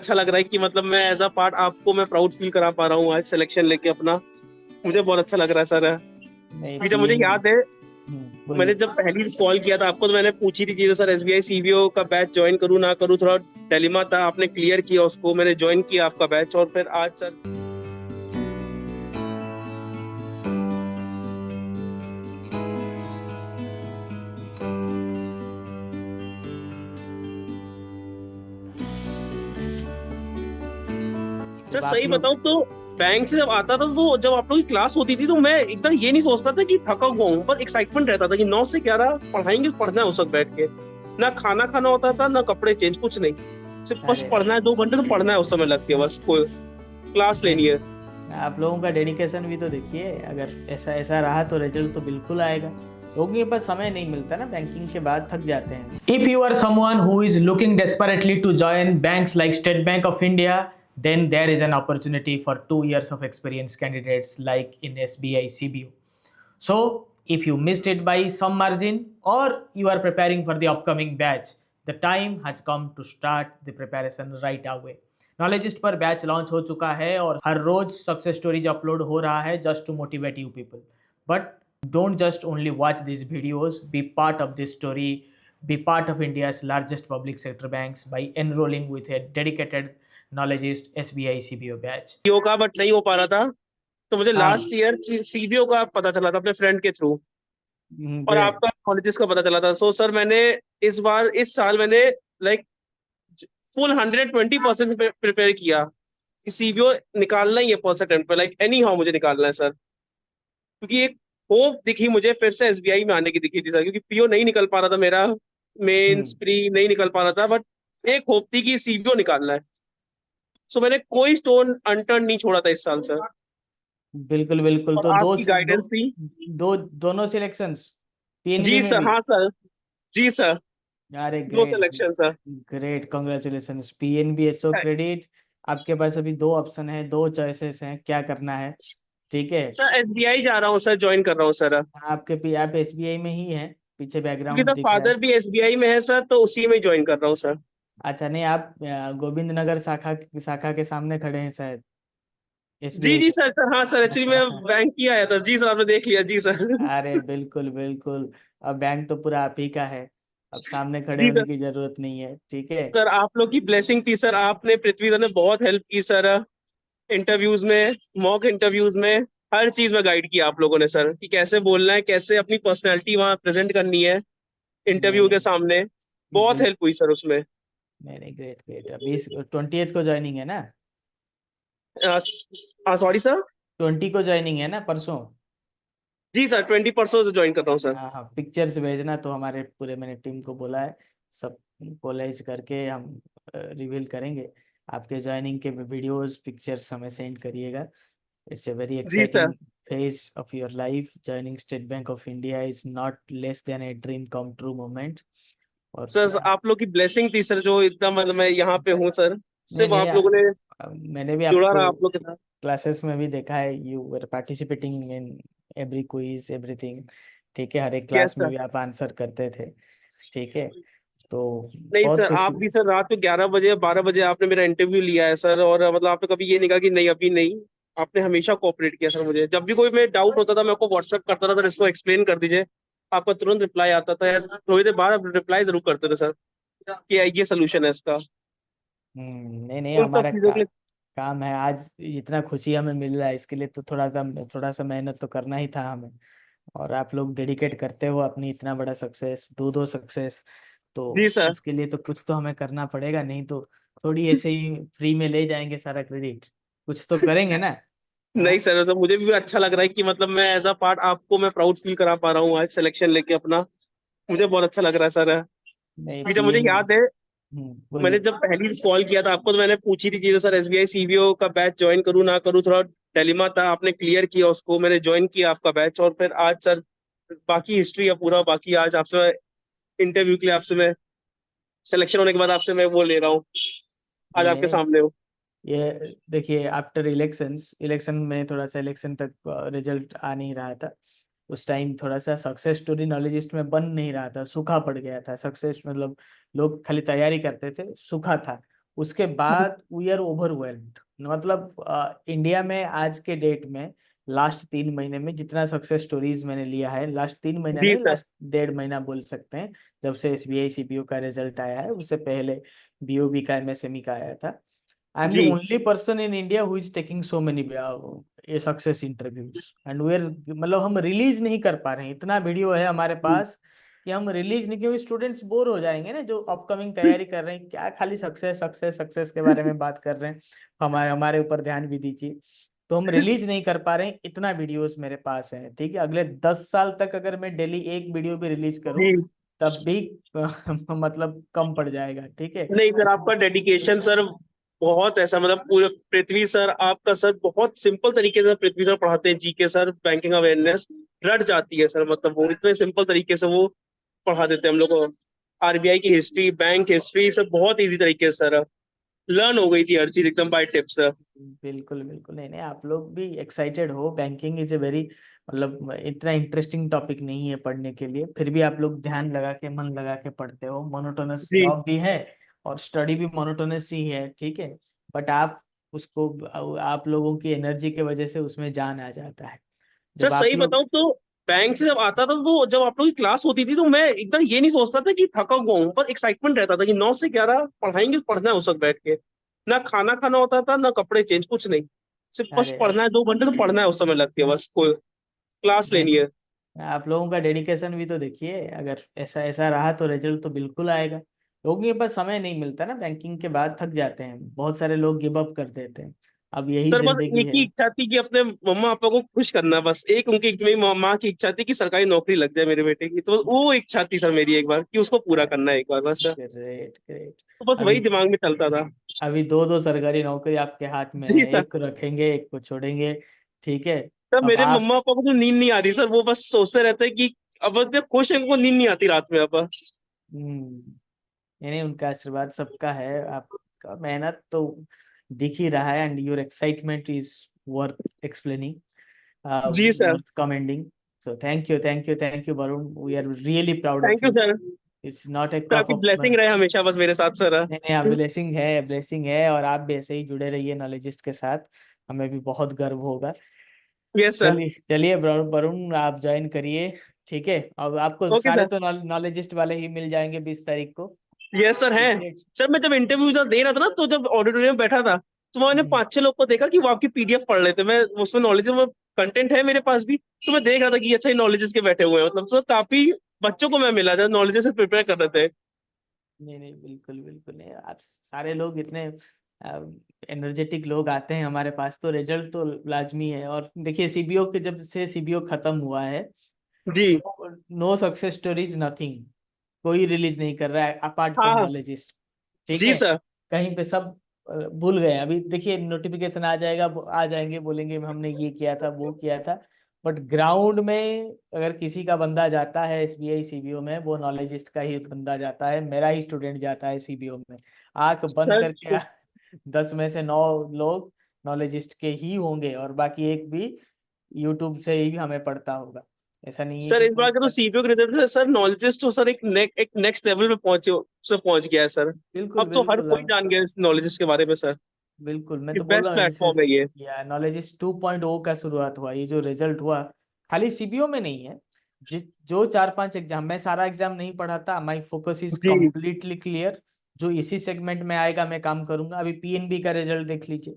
अच्छा लग रहा है कि मतलब मैं एज अ पार्ट आपको मैं प्राउड फील करा पा रहा हूँ आज सिलेक्शन लेके अपना। मुझे बहुत अच्छा लग रहा है सर। नहीं कि जब मुझे पीएनबी। याद है मैंने बोलिए। जब पहली कॉल किया था आपको तो मैंने पूछी थी चीजें सर, एसबीआई सीबीओ का बैच ज्वाइन करूँ ना करूँ, थोड़ा डिलेमा था। आपने क्लियर किया उसको, मैंने ज्वाइन किया आपका बैच और फिर आज सर सर जब आप सही लोग बताऊं तो बैंक से जब आता था तो जब आप लोग की क्लास होती थी तो मैं एकदम ये नहीं सोचता था कि थका हुआ हूँ, बस एक्साइटमेंट रहता था कि 9 से 11 पढ़ाएंगे, पढ़ना है उस वक्त बैठ के। ना खाना खाना होता था ना कपड़े चेंज, कुछ नहीं, सिर्फ बस अरे पढ़ना है, 2 घंटे तो पढ़ना है उस समय लग के, बस कोई क्लास नहीं, लेनी है। आप लोगों का डेडिकेशन भी तो देखिए। अगर ऐसा ऐसा रहा तो रिजल्ट तो बिल्कुल आएगा। लोगों के पास समय नहीं मिलता ना, बैंकिंग के बाद थक जाते हैं। If you are someone who is looking desperately to join banks like State Bank of India, then there is an opportunity for 2 years of experience candidates like in SBI CBO. So if you missed it by some margin or you are preparing for the upcoming batch, the time has come to start the preparation right away. नॉलेजिस्ट पर batch launch हो चुका है और हर रोज success stories upload हो रहा है just to motivate you people. But don't just only watch this videos, be part of this story, be part of India's largest public sector banks by enrolling with a dedicated knowledgeist SBI CBO batch. CBO का but नहीं हो पा रहा था, तो मुझे हाँ। Last year CBO का पता चला था अपने फ्रेंड के थ्रू, और ग्रेट। आपका कॉलेजेस का पता चला था। सो सर मैंने इस साल मैंने लाइक फुल 120% प्रिपेयर किया कि सीबीओ निकालना ही है फर्स्ट अटेम्प्ट पे, लाइक एनी हाउ मुझे निकालना है सर। क्योंकि एक होप दिखी मुझे फिर से एसबीआई में आने की दिखी थी सर, क्योंकि पीओ नहीं निकल पा रहा था मेरा, मेंस हम्म। प्री नहीं निकल पा रहा था, बट एक होप थी कि सीबीओ निकालना है। सो मैंने कोई स्टोन अनटर्न नहीं छोड़ा था इस साल सर, बिल्कुल बिल्कुल। और तो आपकी दो गाइडेंस थी। दो दोनों सिलेक्शंस पीएनबी जी में सर, भी। हाँ सर, जी सर, अरे दो great. Selection sir. Great, congratulation PNB SO credit. आपके पास अभी दो ऑप्शन है, दो चॉइसेस हैं, क्या करना है। ठीक है। सर एसबीआई जा रहा हूँ सर, ज्वाइन कर रहा हूँ सर, आप एसबीआई में ही हैं, पीछे क्योंकि बैकग्राउंड तो दिख रहा है। फादर भी एसबीआई में है सर, तो उसी में ज्वाइन कर रहा हूँ सर। अच्छा, नहीं आप गोविंद नगर शाखा शाखा के सामने खड़े हैं शायद, जी एसबीआई जी के। सर, सर हाँ सर, एक्चुअली मैं बैंक ही आया था जी सर, आपने देख लिया जी सर। अरे बिल्कुल बिल्कुल। अब बैंक तो पूरा आप ही का है, अब सामने खड़े जी होने सर। की जरूरत नहीं है। ठीक है। सर आप लोग की ब्लेसिंग थी सर, आपने पृथ्वी सर ने बहुत हेल्प की सर, इंटरव्यूज में, मॉक इंटरव्यूज में, हर चीज में गाइड किया आप लोगों ने सर, कि कैसे बोलना है, कैसे अपनी पर्सनैलिटी वहां प्रेजेंट करनी है नहीं इंटरव्यू के नहीं। सामने। बहुत बिल हेल्प हुई सर उसमें। नहीं नहीं, ग्रेट ग्रेट। अभी 20th को ज्वाइनिंग है ना? Sorry sir. 20 को ज्वाइनिंग है ना, परसों? जी सर, 20% से ज्वाइन कर रहा हूँ सर। हाँ हाँ, पिक्चर्स भेजना तो हमारे पूरे, मैंने टीम को बोला है, सब कॉलेज करके हम रिवील करेंगे। आपके ज्वाइनिंग के वीडियोस पिक्चर्स हमें सेंड करिएगा। इट्स अ वेरी जी sir. Exciting phase of your life. Joining State Bank of India is not less than a dream come true moment. और सर आप लोग की ब्लेसिंग थी सर, जो इतना मतलब मैं यहाँ पे हूँ सर, नहीं सिर्फ नहीं, आप लोगों ने मैंने भी जुड़ा आपको रहा आप लोग के साथ। क्लासेस में भी देखा है, you were participating in every quiz everything. ठीक है, हर एक क्लास यस में सर। भी आप आंसर करते थे। ठीक है। तो नहीं बहुत सर, खुशी। आप भी सर रात को 11 बजे या 12 बजे आपने मेरा इंटरव्यू लिया है सर, और मतलब आपने कभी ये नहीं कहा कि नहीं अभी नहीं। आपने हमेशा कोऑपरेट किया सर, मुझे जब भी कोई मैं डाउट होता था मैं आपको व्हाट्सएप करता था सर, इसको एक्सप्लेन कर दीजिए, आपका तुरंत रिप्लाई आता था, या थोड़ी देर बाद आप रिप्लाई जरूर करते थे सर कि ये सोल्यूशन है इसका। नहीं नहीं, उन सब हमारा चीजों के लिए। काम है। आज इतना खुशी हमें मिल रहा है, इसके लिए तो थोड़ा सा मेहनत तो करना ही था हमें। और आप लोग डेडिकेट करते हो अपनी इतना बड़ा सक्सेस, दो सक्सेस, तो जी सर। उसके लिए तो कुछ तो हमें करना पड़ेगा, नहीं तो थोड़ी ऐसे ही फ्री में ले जाएंगे सारा क्रेडिट। कुछ तो करेंगे ना। नहीं हाँ। सर, तो मुझे भी अच्छा लग रहा है कि मतलब मैं एज अ पार्ट आपको मैं प्राउड फील करा पा रहा हूँ आज सिलेक्शन लेके अपना। मुझे बहुत अच्छा लग रहा है सर। नहीं कि जब मुझे पीएनबी। याद है मैंने बोलिए। जब पहली कॉल किया था आपको तो मैंने पूछी थी चीजें सर, एसबीआई सीबीओ का बैच ज्वाइन करूँ ना करूँ, थोड़ा डिलेमा था। आपने क्लियर किया उसको, मैंने ज्वाइन किया आपका बैच, और फिर आज सर बाकी हिस्ट्री है पूरा। बाकी आज आपसे मैं इंटरव्यू के लिए आपसे मैं सिलेक्शन होने के बाद आपसे मैं वो ले रहा हूँ, आज नहीं आपके नहीं, सामने हूँ। ये देखिए, आफ्टर इलेक्शन में थोड़ा सा इलेक्शन तक रिजल्ट आ नहीं रहा था। उस टाइम थोड़ा सा सक्सेस स्टोरी नॉलेजिस्ट में बन नहीं रहा था, सूखा पड़ गया था सक्सेस, मतलब लोग खाली तैयारी करते थे, सूखा था। उसके बाद वी आर ओवरवेल्म्ड। मतलब इंडिया में आज के डेट में लास्ट 3 महीने में जितना सक्सेस स्टोरीज मैंने लिया है, लास्ट 3 महीना जी नहीं, सर। लास्ट 1.5 महीना बोल सकते हैं, जब से एसबीआई सीपीओ का रिजल्ट आया है, उससे पहले बीओबी का, एमएसएमई का आया था। I am the G only person in India who is taking so many ये success interviews and we are, मतलब हम रिलीज नहीं कर पा रहे हैं, इतना वीडियो है हमारे पास कि हम रिलीज नहीं, क्योंकि स्टूडेंट्स बोर हो जाएंगे ना, जो अपकमिंग तैयारी कर रहे हैं, क्या खाली सक्सेस सक्सेस सक्सेस के बारे में बात कर रहे हैं, हमारे हमारे ऊपर ध्यान भी दीजिए। तो हम रिलीज नहीं कर पा रहे हैं, इतना वीडियोस मेरे पास है, ठीक है। अगले 10 साल तक अगर मैं डेली एक वीडियो भी रिलीज करूं जी। तब भी मतलब कम पड़ जाएगा, ठीक है। नहीं सर, आपका डेडिकेशन सर बहुत ऐसा, मतलब पूरे पृथ्वी सर, आपका सर बहुत सिंपल तरीके से पृथ्वी सर पढ़ाते हैं, जीके सर, बैंकिंग अवेयरनेस रट जाती है सर, मतलब वो इतने सिंपल तरीके से वो पढ़ा देते हैं हम लोग को। आरबीआई की हिस्ट्री, बैंक हिस्ट्री सब बहुत इजी तरीके से सर लर्न हो गई थी हर चीज एकदम बाय टिप्स सर। बिल्कुल बिल्कुल, नहीं नहीं, आप लोग भी एक्साइटेड हो, बैंकिंग इज ए वेरी, मतलब इतना इंटरेस्टिंग टॉपिक नहीं है पढ़ने के लिए, फिर भी आप लोग ध्यान लगा के, मन लगा के पढ़ते हो। मोनोटोनस जी जॉब भी है और स्टडी भी मोनोटोनस ही है, ठीक है, बट आप उसको, आप लोगों की एनर्जी की वजह से उसमें जान आ जाता है सर, जब आप सही लोग। बताऊं तो बैंक से जब आता था, तो जब आप लोग की क्लास होती थी, तो मैं एकदम ये नहीं सोचता था कि थका हुआ हूँ, पर एक्साइटमेंट रहता था कि 9 से 11 पढ़ाएंगे, पढ़ना है उस वक्त बैठ के। ना खाना खाना होता था, ना कपड़े चेंज, कुछ नहीं, सिर्फ बस अरे पढ़ना है, 2 घंटे तो पढ़ना है उस समय लगती है, बस कोई क्लास नहीं, लेनी है। आप लोगों का डेडिकेशन भी तो देखिए, अगर ऐसा ऐसा रहा तो रिजल्ट तो बिल्कुल आएगा। लोगों के पास समय नहीं मिलता ना, बैंकिंग के बाद थक जाते हैं, बहुत सारे लोग गिव अप कर देते हैं, अब यही सर बस जिंदगी एक है। ही इच्छा थी कि अपने मम्मा पापा को खुश करना, बस एक उनकी, मेरी माँ की इच्छा थी कि सरकारी नौकरी लग जाए मेरे बेटे की, तो वो इच्छा थी सर मेरी एक बार कि उसको पूरा करना है एक बार बस सर। Great great. तो बस अभी वही दिमाग में चलता था। अभी दो दो सरकारी नौकरी आपके हाथ में जी है, सर। एक को रखेंगे एक को छोड़ेंगे, ठीक है। सर अब मेरे आप, मम्मा पापा को तो नींद नहीं आती सर, वो बस सोचते रहते हैं कि अब जब खुश है, उनको नींद नहीं आती रात में अब। नहीं, उनका आशीर्वाद सबका है, आपका मेहनत तो दिख ही रहा है, and your excitement is worth explaining, जी sir. worth commending. So thank you, Varun. We are really proud of thank you you. Sir. It's not a sir cup आपकी of, ब्लेसिंग रहे हमेशा बस मेरे साथ सर। नहीं नहीं, आप ब्लेसिंग है, ब्लेसिंग है, और आप भी ऐसे ही जुड़े रहिए नॉलेजिस्ट के साथ, हमें भी बहुत गर्व होगा। Yes sir. चलिए चलिए, वरुण आप ज्वाइन करिए, ठीक है। अब आपको ओके सारे सर। तो नॉलेजिस्ट वाले ही मिल जाएंगे 20 तारीख को, यस सर है। ठीक है। सर मैं जब इंटरव्यू जब दे रहा था ना, तो जब ऑडिटोरियम में बैठा था, तो मैंने हम्म, 5-6 लोग को देखा कि वो आपकी पीडीएफ पढ़ रहे थे, मैं उसमें नॉलेज में कंटेंट है मेरे पास भी, तो मैं देख रहा था कि अच्छा ये नॉलेजेस के बैठे हुए हैं, मतलब सर काफी बच्चों को मैं मिला जो नॉलेजेस से प्रिपेयर कर रहे थे। नहीं नहीं, बिल्कुल बिल्कुल नहीं, आप सारे लोग इतने एनर्जेटिक लोग आते हैं हमारे पास, तो रिजल्ट तो लाजमी है। और देखिए, सीबीओ के, जब से सीबीओ खत्म हुआ है, जी। नो सक्सेस स्टोरीज, नथिंग, कोई रिलीज नहीं कर रहा है अपार्ट हाँ फ्रॉम हाँ। नॉलेजिस्ट, ठीक जी है। सर। कहीं पे सब भूल गए। अभी देखिए नोटिफिकेशन आ जाएगा, आ जाएंगे, बोलेंगे हमने ये किया था वो किया था, बट ग्राउंड में अगर किसी का बंदा जाता है एसबीआई सीबीओ में, वो नॉलेजिस्ट का ही बंदा जाता है, मेरा ही स्टूडेंट जाता है सीबीओ में, आंख बंद सर करके 10 में से 9 लोग नॉलेजिस्ट के ही होंगे, और बाकी एक भी यूट्यूब से ही हमें पढ़ता होगा, ऐसा नहीं है सर कि इस कोई बार का तो सीपीओ के रिजल्ट से सर नॉलेजेस तो सर एक नेक्स्ट लेवल पे पहुंचे, से पहुंच गया है सर। बिल्कुल अब तो हर बिल्कुल। कोई जान गया इस नॉलेजेस के बारे में सर। बिल्कुल, मैं ये तो बोल बेस्ट रहा हूँ, जैसे प्लेटफॉर्म है ये। या नॉलेज 2.0 का शुरुआत हुआ, ये जो रिजल्ट हुआ खाली सीबीओ में नहीं है, जिस जो 4-5 एग्जाम, मैं सारा एग्जाम नहीं पढ़ा था, माई फोकस इज जी। कम्प्लीटली क्लियर, जो इसी सेगमेंट में आएगा मैं काम करूंगा। अभी पीएनबी का रिजल्ट देख लीजिए,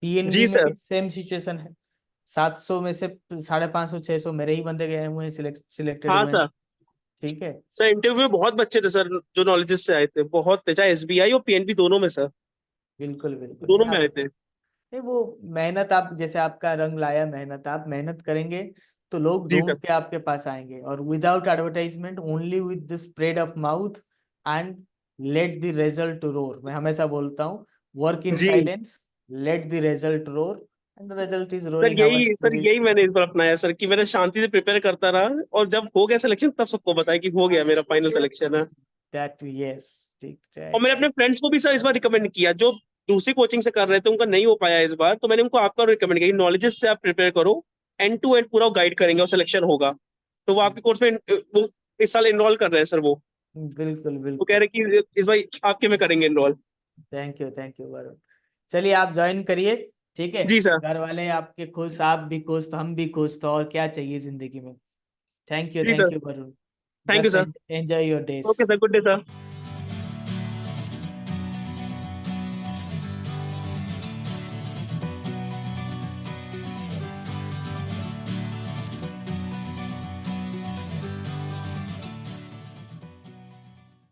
पीएनबी जी में भी सर। सेम सिचुएशन है, 700 में से 550-600 मेरे ही बंदे गए हुए हैं, सिलेक्टेड हाँ हुए हैं, सर। ठीक है। सर इंटरव्यू में बहुत बच्चे थे सर जो नॉलेजेस से आए थे, बहुत थे, चाहे एसबीआई और पीएनबी दोनों में सर, बिल्कुल बिल्कुल, नहीं दोनों में आप, आए थे। नहीं वो मेहनत, आप जैसे आपका रंग लाया मेहनत, आप मेहनत करेंगे तो लोग जी ढूंढ सर। के आपके पास आएंगे, और without advertisement, only with the spread of mouth, and let the result to roar. मैं हमेशा बोलता हूँ, वर्क इन जी silence, let the result roar, and the result is sir, roaring, our यही स्टोरीज। मैंने इस बार अपनाया सर, कि मैंने शांति से प्रिपेयर करता रहा, और जब हो गया सिलेक्शन तब सबको बताया कि हो गया, मेरा फाइनल सिलेक्शन है। दैट, यस, ठीक, और मैंने राइट। अपने फ्रेंड्स को भी सर इस बार रिकमेंड किया, जो दूसरी कोचिंग से कर रहे थे, उनका नहीं हो पाया इस बार, तो मैंने उनको आपका रिकमेंड किया कि नॉलेजेस से आप प्रिपेयर करो, एंड टू एंड पूरा गाइड करेंगे और सिलेक्शन होगा। तो वो आपके कोर्स में वो इस साल एनरोल कर रहे हैं सर, वो बिल्कुल वो कह बिल्कुल। रहे हैं कि इस बार आपके में करेंगे एनरोल। Thank you Varun. चलिए आप ज्वाइन करिए, ठीक है। जी सर। घर वाले आपके खुश, आप भी खुश, तो हम भी खुश, तो और क्या चाहिए जिंदगी में। जी thank sir. You Varun. Thank you just sir. Enjoy your days. Okay sir, good day sir.